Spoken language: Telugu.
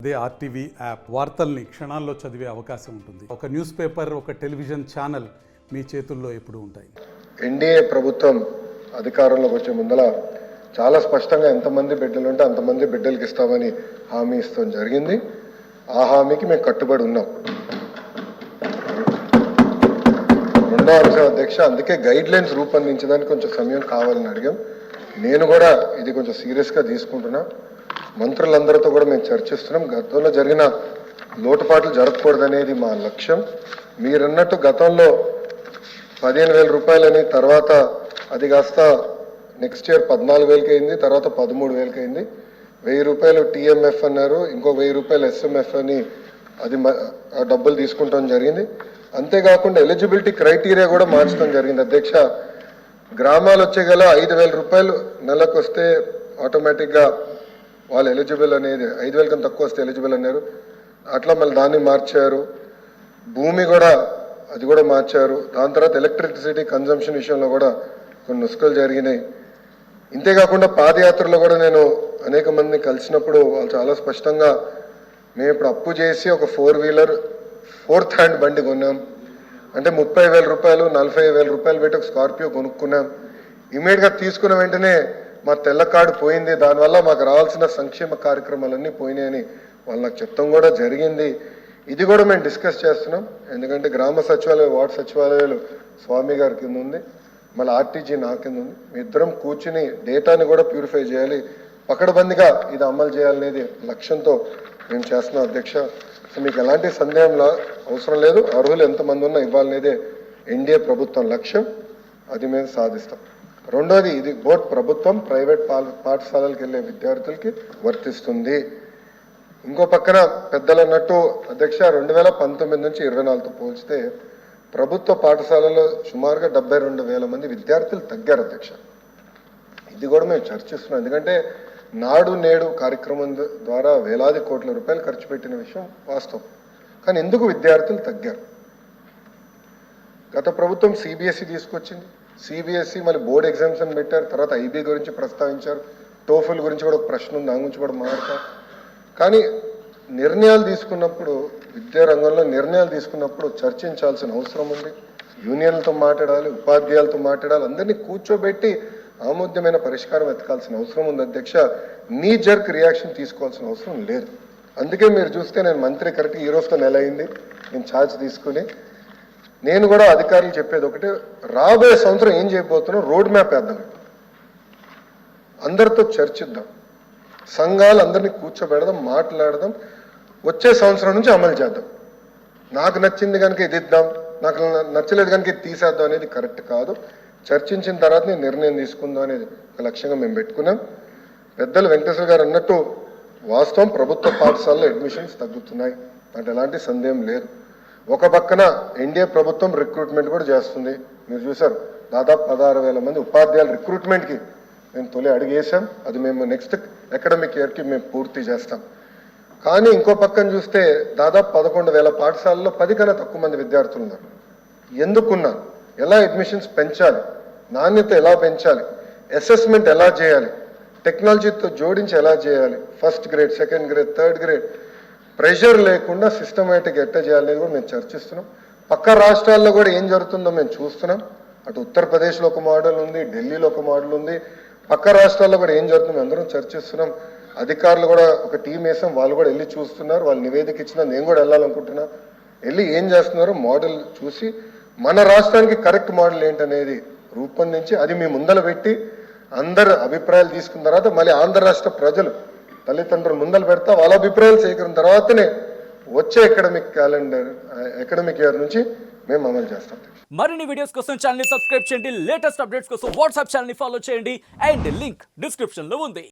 అదే ఆర్టీవీ యాప్ వార్తల్ని క్షణాల్లో చదివే అవకాశం ఉంటుంది. ఒక న్యూస్ పేపర్, ఒక టెలివిజన్ ఛానల్ మీ చేతుల్లో ఎప్పుడూ ఉంటాయి. ఎన్డీఏ ప్రభుత్వం అధికారంలోకి వచ్చే ముందల చాలా స్పష్టంగా ఎంతమంది బిడ్డలు ఉంటే అంతమంది బిడ్డలకి ఇస్తామని హామీ ఇస్తాం జరిగింది. ఆ హామీకి మేము కట్టుబడి ఉన్నాం. రెండో అంశం అధ్యక్ష, అందుకే గైడ్ లైన్స్ రూపొందించడానికి కొంచెం సమయం కావాలని అడిగాం. నేను కూడా ఇది కొంచెం సీరియస్గా తీసుకుంటున్నా. మంత్రులందరితో కూడా మేము చర్చిస్తున్నాం. గతంలో జరిగిన లోటుపాట్లు జరగకూడదనేది మా లక్ష్యం. మీరన్నట్టు గతంలో 15,000 రూపాయలని, తర్వాత అది కాస్త నెక్స్ట్ ఇయర్ 14,000కి అయింది, తర్వాత 13,000కి అయింది. 1,000 రూపాయలు టీఎంఎఫ్ అన్నారు, ఇంకో 1,000 రూపాయలు ఎస్ఎంఎఫ్ అని అది ఆ డబ్బులు తీసుకుంటాం జరిగింది. అంతేకాకుండా ఎలిజిబిలిటీ క్రైటీరియా కూడా మార్చడం జరిగింది అధ్యక్ష. గ్రామాలు వచ్చే గల 5,000 రూపాయలు నెలకు వస్తే ఆటోమేటిక్గా వాళ్ళు ఎలిజిబుల్ అనేది, 5,000 కన్నా తక్కువ వస్తే ఎలిజిబుల్ అన్నారు. అట్లా మళ్ళీ దాన్ని మార్చారు. భూమి కూడా అది కూడా మార్చారు. దాని తర్వాత ఎలక్ట్రిసిటీ కన్జంప్షన్ విషయంలో కూడా కొన్ని నుసుకలు జరిగినాయి. ఇంతేకాకుండా పాదయాత్రలో కూడా నేను అనేక మందిని కలిసినప్పుడు వాళ్ళు చాలా స్పష్టంగా, మేము ఇప్పుడు అప్పు చేసి ఒక 4-వీలర్ 4th హ్యాండ్ బండి కొన్నాం అంటే 30,000 రూపాయలు 40,000 రూపాయలు పెట్టి ఒక స్కార్పియో కొనుక్కున్నాం. ఇమీడియట్గా తీసుకున్న వెంటనే మా తెల్ల కార్డు పోయింది, దానివల్ల మాకు రావాల్సిన సంక్షేమ కార్యక్రమాలన్నీ పోయినాయని వాళ్ళు నాకు చెప్తాం కూడా జరిగింది. ఇది కూడా మేము డిస్కస్ చేస్తున్నాం. ఎందుకంటే గ్రామ సచివాలయ, వార్డు సచివాలయాలు స్వామి గారి కింద ఉంది, మళ్ళీ ఆర్టీజీ నా కింద ఉంది. మీ ఇద్దరం కూర్చుని డేటాని కూడా ప్యూరిఫై చేయాలి, పకడ్బందీగా ఇది అమలు చేయాలనేది లక్ష్యంతో మేము చేస్తున్నాం అధ్యక్ష. సో మీకు ఎలాంటి సందేహంలా అవసరం లేదు. అర్హులు ఎంతమంది ఉన్నా ఇవ్వాలనేదే ఎన్డీఏ ప్రభుత్వం లక్ష్యం. అది మేము సాధిస్తాం. రెండోది, ఇది బోత్ ప్రభుత్వం ప్రైవేట్ పాఠశాలలకు వెళ్ళే విద్యార్థులకి వర్తిస్తుంది. ఇంకో పక్కన పెద్దలు అన్నట్టు అధ్యక్ష, 2019 నుంచి 24తో పోల్చితే ప్రభుత్వ పాఠశాలలో సుమారుగా 72,000 మంది విద్యార్థులు తగ్గారు అధ్యక్ష. ఇది కూడా మేము చర్చిస్తున్నాం. ఎందుకంటే నాడు నేడు కార్యక్రమం ద్వారా వేలాది కోట్ల రూపాయలు ఖర్చు పెట్టిన విషయం వాస్తవం. కానీ ఎందుకు విద్యార్థులు తగ్గారు? గత ప్రభుత్వం సిబిఎస్ఈ తీసుకొచ్చింది. సిబిఎస్ఈ మళ్ళీ బోర్డ్ ఎగ్జామ్స్ అని పెట్టారు. తర్వాత ఐబీ గురించి ప్రస్తావించారు. టోఫెల్ గురించి కూడా ఒక ప్రశ్న ఉంది, దాని గురించి కూడా మాట్లాడతారు. కానీ నిర్ణయాలు తీసుకున్నప్పుడు, విద్యా రంగంలో నిర్ణయాలు తీసుకున్నప్పుడు చర్చించాల్సిన అవసరం ఉంది. యూనియన్లతో మాట్లాడాలి, ఉపాధ్యాయులతో మాట్లాడాలి, అందరినీ కూర్చోబెట్టి ఆమోద్యమైన పరిష్కారం వెతకాల్సిన అవసరం ఉంది అధ్యక్ష. నీ జర్క్ రియాక్షన్ తీసుకోవాల్సిన అవసరం లేదు. అందుకే మీరు చూస్తే నేను మంత్రి కరెక్ట్గా ఈ రోజుతో నెల అయింది నేను ఛార్జ్ తీసుకుని. నేను కూడా అధికారులు చెప్పేది ఒకటే, రాబోయే సంవత్సరం ఏం చేయబోతున్నాం రోడ్ మ్యాప్ వేద్దాం, అందరితో చర్చిద్దాం, సంఘాలు అందరినీ కూర్చోబెడదాం, మాట్లాడదాం, వచ్చే సంవత్సరం నుంచి అమలు చేద్దాం. నాకు నచ్చింది కనుక ఇది ఇద్దాం, నాకు నచ్చలేదు కనుక ఇది తీసేద్దాం అనేది కరెక్ట్ కాదు. చర్చించిన తర్వాత నేను నిర్ణయం తీసుకుందాం అనేది ఒక లక్ష్యంగా మేము పెట్టుకున్నాం. పెద్దలు వెంకటేశ్వర గారు అన్నట్టు వాస్తవం, ప్రభుత్వ పాఠశాలలో అడ్మిషన్స్ తగ్గుతున్నాయి అంటే ఎలాంటి సందేహం లేదు. ఒక పక్కన ఎన్డీఏ ప్రభుత్వం రిక్రూట్మెంట్ కూడా చేస్తుంది. మీరు చూసారు, దాదాపు 16,000 మంది ఉపాధ్యాయుల రిక్రూట్మెంట్కి మేము తొలి అడిగేసాం. అది మేము నెక్స్ట్ అకాడమిక్ ఇయర్కి మేము పూర్తి చేస్తాం. కానీ ఇంకో పక్కన చూస్తే దాదాపు 11,000 పాఠశాలలో 10 కన్నా తక్కువ మంది విద్యార్థులు ఉన్నారు. ఎందుకున్నారు? ఎలా అడ్మిషన్స్ పెంచాలి, నాణ్యత ఎలా పెంచాలి, అసెస్మెంట్ ఎలా చేయాలి, టెక్నాలజీతో జోడించి ఎలా చేయాలి, first grade, second grade, third grade pressure లేకుండా సిస్టమేటిక్ ఎట్లా చేయాలనేది కూడా మేము చర్చిస్తున్నాం. పక్క రాష్ట్రాల్లో కూడా ఏం జరుగుతుందో మేము చూస్తున్నాం. అటు ఉత్తరప్రదేశ్లో ఒక మోడల్ ఉంది, ఢిల్లీలో ఒక మోడల్ ఉంది, పక్క రాష్ట్రాల్లో కూడా ఏం జరుగుతుందో అందరం చర్చిస్తున్నాం. అధికారులు కూడా ఒక టీం వేసాం, వాళ్ళు కూడా వెళ్ళి చూస్తున్నారు. వాళ్ళు నివేదిక ఇచ్చినా నేను కూడా వెళ్ళాలనుకుంటున్నా. వెళ్ళి ఏం చేస్తున్నారో మోడల్ చూసి మన రాష్ట్రానికి కరెక్ట్ మోడల్ ఏంటనేది రూపొందించి అది మీ ముందల పెట్టి అందరు అభిప్రాయాలు తీసుకున్న తర్వాత మళ్ళీ ఆంధ్ర రాష్ట్ర ప్రజలు తల్లిదండ్రులు ముందలు పెడతా వాళ్ళ అభిప్రాయాలు సేకరిన తర్వాతనే వచ్చే అకాడమిక్ ఇయర్ నుంచి మేము అమలు చేస్తాం. మరిన్ని వీడియోస్ కోసం ఛానల్ ని సబ్స్క్రైబ్ చేయండి. లేటెస్ట్ అప్డేట్స్ కోసం వాట్సాప్ ఛానల్ ని ఫాలో చేయండి. అండ్ లింక్ డిస్క్రిప్షన్ లో ఉంది.